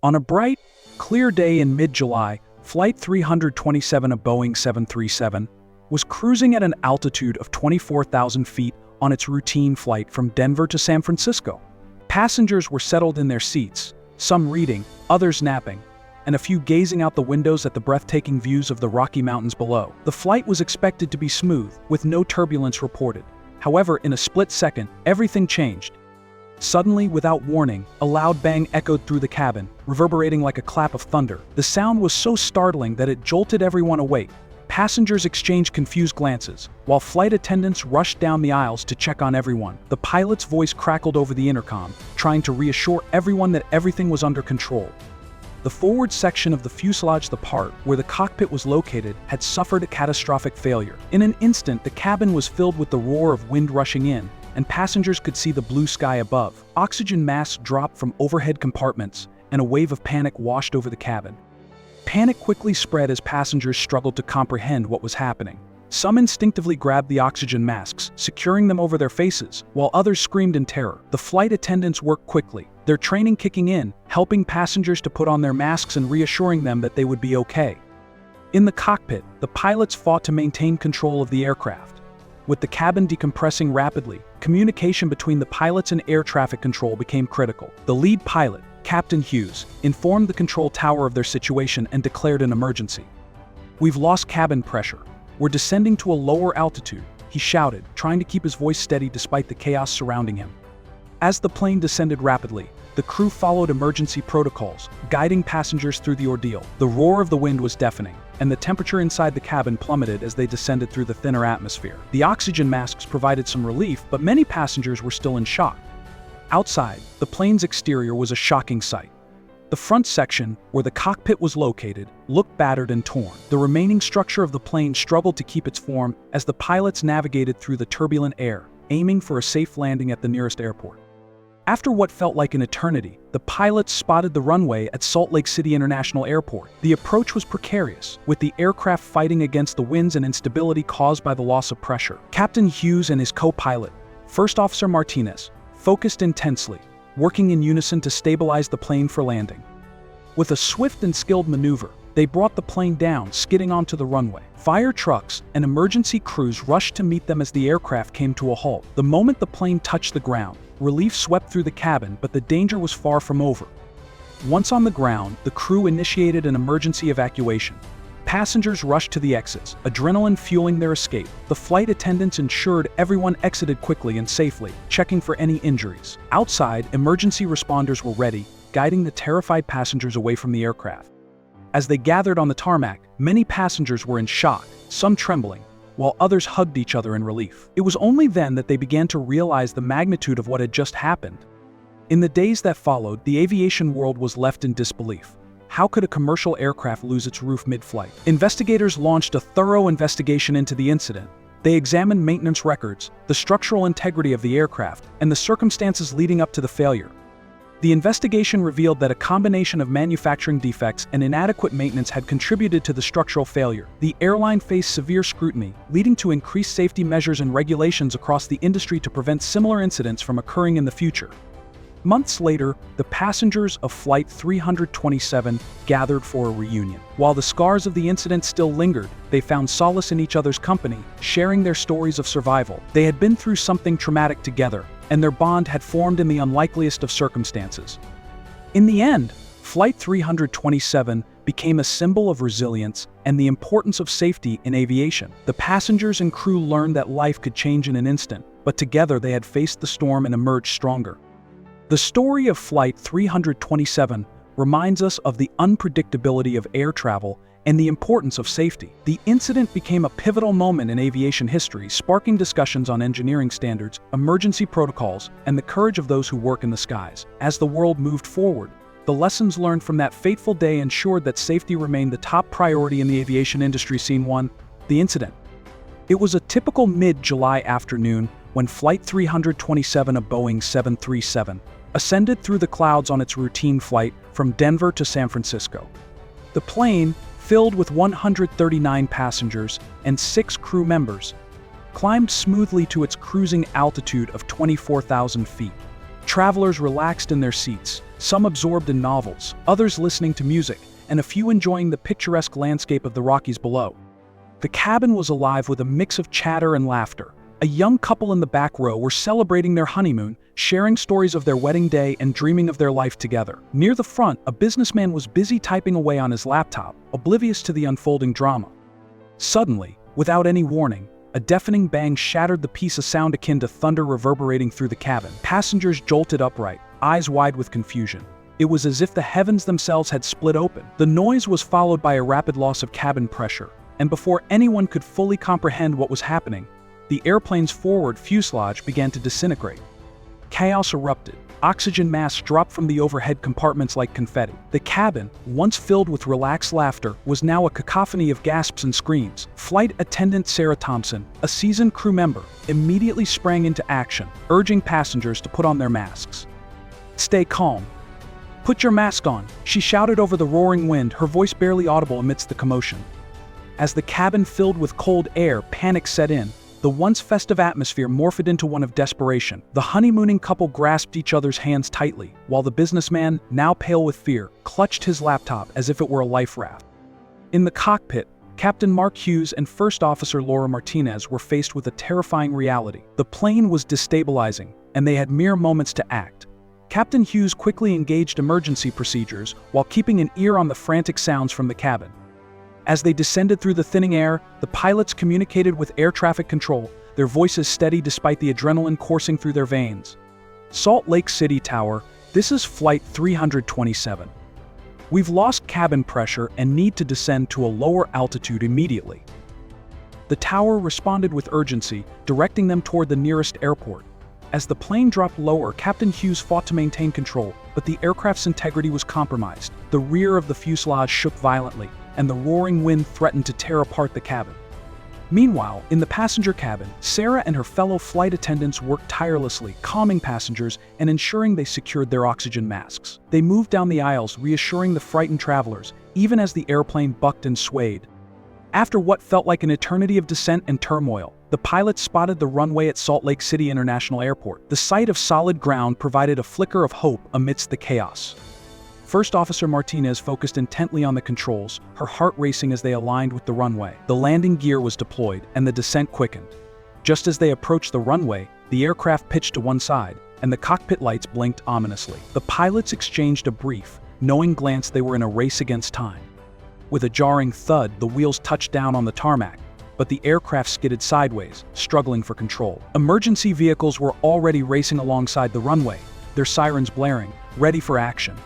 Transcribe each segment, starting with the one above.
On a bright, clear day in mid-July, Flight 327 of Boeing 737 was cruising at an altitude of 24,000 feet on its routine flight from Denver to San Francisco. Passengers were settled in their seats, some reading, others napping, and a few gazing out the windows at the breathtaking views of the Rocky Mountains below. The flight was expected to be smooth, with no turbulence reported. However, in a split second, everything changed. Suddenly, without warning, a loud bang echoed through the cabin, reverberating like a clap of thunder. The sound was so startling that it jolted everyone awake. Passengers exchanged confused glances, while flight attendants rushed down the aisles to check on everyone. The pilot's voice crackled over the intercom, trying to reassure everyone that everything was under control. The forward section of the fuselage, the part where the cockpit was located, had suffered a catastrophic failure. In an instant, the cabin was filled with the roar of wind rushing in, and passengers could see the blue sky above. Oxygen masks dropped from overhead compartments, and a wave of panic washed over the cabin. Panic quickly spread as passengers struggled to comprehend what was happening. Some instinctively grabbed the oxygen masks, securing them over their faces, while others screamed in terror. The flight attendants worked quickly, their training kicking in, helping passengers to put on their masks and reassuring them that they would be okay. In the cockpit, the pilots fought to maintain control of the aircraft. With the cabin decompressing rapidly, communication between the pilots and air traffic control became critical. The lead pilot, Captain Hughes, informed the control tower of their situation and declared an emergency. "We've lost cabin pressure. We're descending to a lower altitude," he shouted, trying to keep his voice steady despite the chaos surrounding him. As the plane descended rapidly, the crew followed emergency protocols, guiding passengers through the ordeal. The roar of the wind was deafening, and the temperature inside the cabin plummeted as they descended through the thinner atmosphere. The oxygen masks provided some relief, but many passengers were still in shock. Outside, the plane's exterior was a shocking sight. The front section, where the cockpit was located, looked battered and torn. The remaining structure of the plane struggled to keep its form as the pilots navigated through the turbulent air, aiming for a safe landing at the nearest airport. After what felt like an eternity, the pilots spotted the runway at Salt Lake City International Airport. The approach was precarious, with the aircraft fighting against the winds and instability caused by the loss of pressure. Captain Hughes and his co-pilot, First Officer Martinez, focused intensely, working in unison to stabilize the plane for landing. With a swift and skilled maneuver, they brought the plane down, skidding onto the runway. Fire trucks and emergency crews rushed to meet them as the aircraft came to a halt. The moment the plane touched the ground, relief swept through the cabin, but the danger was far from over. Once on the ground, the crew initiated an emergency evacuation. Passengers rushed to the exits, adrenaline fueling their escape. The flight attendants ensured everyone exited quickly and safely, checking for any injuries. Outside, emergency responders were ready, guiding the terrified passengers away from the aircraft. As they gathered on the tarmac, many passengers were in shock, some trembling, while others hugged each other in relief. It was only then that they began to realize the magnitude of what had just happened. In the days that followed, the aviation world was left in disbelief. How could a commercial aircraft lose its roof mid-flight? Investigators launched a thorough investigation into the incident. They examined maintenance records, the structural integrity of the aircraft, and the circumstances leading up to the failure. The investigation revealed that a combination of manufacturing defects and inadequate maintenance had contributed to the structural failure. The airline faced severe scrutiny, leading to increased safety measures and regulations across the industry to prevent similar incidents from occurring in the future. Months later, the passengers of Flight 327 gathered for a reunion. While the scars of the incident still lingered, they found solace in each other's company, sharing their stories of survival. They had been through something traumatic together, and their bond had formed in the unlikeliest of circumstances. In the end, Flight 327 became a symbol of resilience and the importance of safety in aviation. The passengers and crew learned that life could change in an instant, but together they had faced the storm and emerged stronger. The story of Flight 327 reminds us of the unpredictability of air travel and the importance of safety. The incident became a pivotal moment in aviation history, sparking discussions on engineering standards, emergency protocols, and the courage of those who work in the skies. As the world moved forward, the lessons learned from that fateful day ensured that safety remained the top priority in the aviation industry. Scene 1. The incident. It was a typical mid-July afternoon when Flight 327 of Boeing 737 ascended through the clouds on its routine flight from Denver to San Francisco. The plane, filled with 139 passengers and 6 crew members, climbed smoothly to its cruising altitude of 24,000 feet. Travelers relaxed in their seats, some absorbed in novels, others listening to music, and a few enjoying the picturesque landscape of the Rockies below. The cabin was alive with a mix of chatter and laughter. A young couple in the back row were celebrating their honeymoon, sharing stories of their wedding day and dreaming of their life together. Near the front, a businessman was busy typing away on his laptop, oblivious to the unfolding drama. Suddenly, without any warning, a deafening bang shattered the piece of sound akin to thunder reverberating through the cabin. Passengers jolted upright, eyes wide with confusion. It was as if the heavens themselves had split open. The noise was followed by a rapid loss of cabin pressure, and before anyone could fully comprehend what was happening, the airplane's forward fuselage began to disintegrate. Chaos erupted. Oxygen masks dropped from the overhead compartments like confetti. The cabin, once filled with relaxed laughter, was now a cacophony of gasps and screams. Flight attendant Sarah Thompson, a seasoned crew member, immediately sprang into action, urging passengers to put on their masks. "Stay calm. Put your mask on," she shouted over the roaring wind, her voice barely audible amidst the commotion. As the cabin filled with cold air, panic set in. The once festive atmosphere morphed into one of desperation. The honeymooning couple grasped each other's hands tightly, while the businessman, now pale with fear, clutched his laptop as if it were a life raft. In the cockpit, Captain Mark Hughes and First Officer Laura Martinez were faced with a terrifying reality. The plane was destabilizing, and they had mere moments to act. Captain Hughes quickly engaged emergency procedures while keeping an ear on the frantic sounds from the cabin. As they descended through the thinning air, the pilots communicated with air traffic control, their voices steady despite the adrenaline coursing through their veins. Salt Lake City Tower, this is Flight 327. We've lost cabin pressure and need to descend to a lower altitude immediately. The tower responded with urgency, directing them toward the nearest airport. As the plane dropped lower, Captain Hughes fought to maintain control, but the aircraft's integrity was compromised. The rear of the fuselage shook violently, and the roaring wind threatened to tear apart the cabin. Meanwhile, in the passenger cabin, Sarah and her fellow flight attendants worked tirelessly, calming passengers and ensuring they secured their oxygen masks. They moved down the aisles, reassuring the frightened travelers, even as the airplane bucked and swayed. After what felt like an eternity of descent and turmoil, the pilots spotted the runway at Salt Lake City International Airport. The sight of solid ground provided a flicker of hope amidst the chaos. First Officer Martinez focused intently on the controls, her heart racing as they aligned with the runway. The landing gear was deployed, and the descent quickened. Just as they approached the runway, the aircraft pitched to one side, and the cockpit lights blinked ominously. The pilots exchanged a brief, knowing glance they were in a race against time. With a jarring thud, the wheels touched down on the tarmac, but the aircraft skidded sideways, struggling for control. Emergency vehicles were already racing alongside the runway, their sirens blaring, ready for action.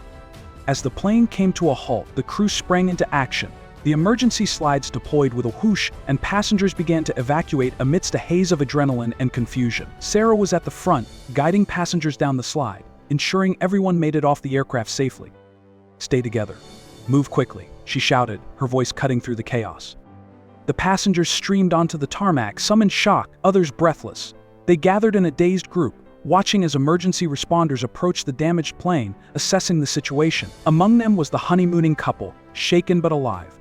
As the plane came to a halt, the crew sprang into action. The emergency slides deployed with a whoosh, and passengers began to evacuate amidst a haze of adrenaline and confusion. Sarah was at the front, guiding passengers down the slide, ensuring everyone made it off the aircraft safely. "Stay together. Move quickly," she shouted, her voice cutting through the chaos. The passengers streamed onto the tarmac, some in shock, others breathless. They gathered in a dazed group, watching as emergency responders approached the damaged plane, assessing the situation. Among them was the honeymooning couple, shaken but alive.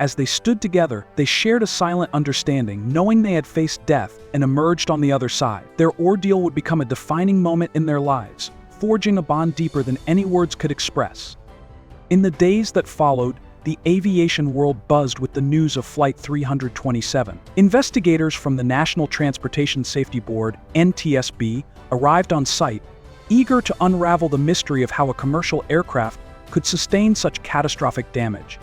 As they stood together, they shared a silent understanding, knowing they had faced death and emerged on the other side. Their ordeal would become a defining moment in their lives, forging a bond deeper than any words could express. In the days that followed, the aviation world buzzed with the news of Flight 327. Investigators from the National Transportation Safety Board, NTSB, arrived on site, eager to unravel the mystery of how a commercial aircraft could sustain such catastrophic damage.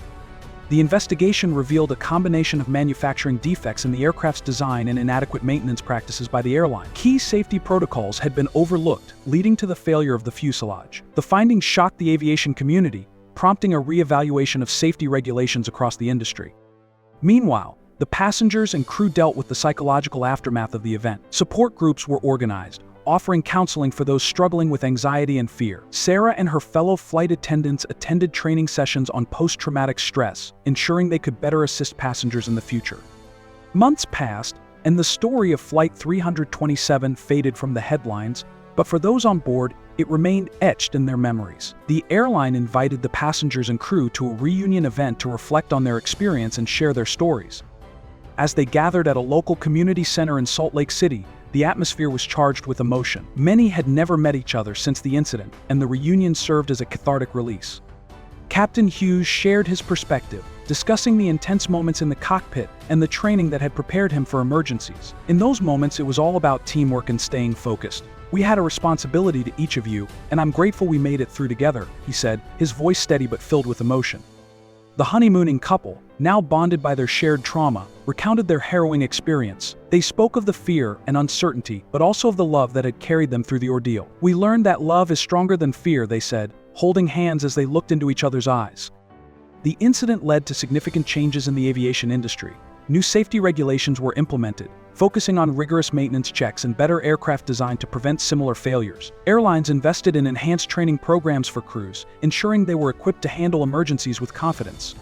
The investigation revealed a combination of manufacturing defects in the aircraft's design and inadequate maintenance practices by the airline. Key safety protocols had been overlooked, leading to the failure of the fuselage. The findings shocked the aviation community, prompting a re-evaluation of safety regulations across the industry. Meanwhile, the passengers and crew dealt with the psychological aftermath of the event. Support groups were organized, offering counseling for those struggling with anxiety and fear. Sarah and her fellow flight attendants attended training sessions on post-traumatic stress, ensuring they could better assist passengers in the future. Months passed, and the story of Flight 327 faded from the headlines, but for those on board, it remained etched in their memories. The airline invited the passengers and crew to a reunion event to reflect on their experience and share their stories. As they gathered at a local community center in Salt Lake City, The atmosphere was charged with emotion. Many had never met each other since the incident, and the reunion served as a cathartic release. Captain Hughes shared his perspective, discussing the intense moments in the cockpit and the training that had prepared him for emergencies. In those moments, it was all about teamwork and staying focused. "We had a responsibility to each of you, and I'm grateful we made it through together," he said, his voice steady but filled with emotion. The honeymooning couple, now bonded by their shared trauma, recounted their harrowing experience. They spoke of the fear and uncertainty, but also of the love that had carried them through the ordeal. "We learned that love is stronger than fear," they said, holding hands as they looked into each other's eyes. The incident led to significant changes in the aviation industry. New safety regulations were implemented, focusing on rigorous maintenance checks and better aircraft design to prevent similar failures. Airlines invested in enhanced training programs for crews, ensuring they were equipped to handle emergencies with confidence.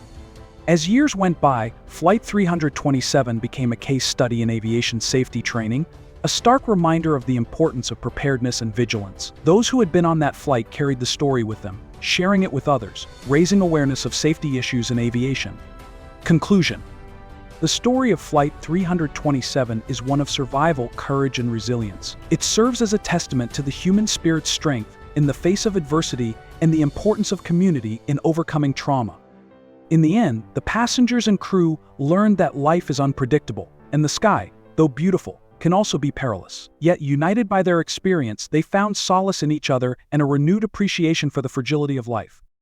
As years went by, Flight 327 became a case study in aviation safety training, a stark reminder of the importance of preparedness and vigilance. Those who had been on that flight carried the story with them, sharing it with others, raising awareness of safety issues in aviation. Conclusion. The story of Flight 327 is one of survival, courage, and resilience. It serves as a testament to the human spirit's strength in the face of adversity and the importance of community in overcoming trauma. In the end, the passengers and crew learned that life is unpredictable, and the sky, though beautiful, can also be perilous. Yet, united by their experience, they found solace in each other and a renewed appreciation for the fragility of life.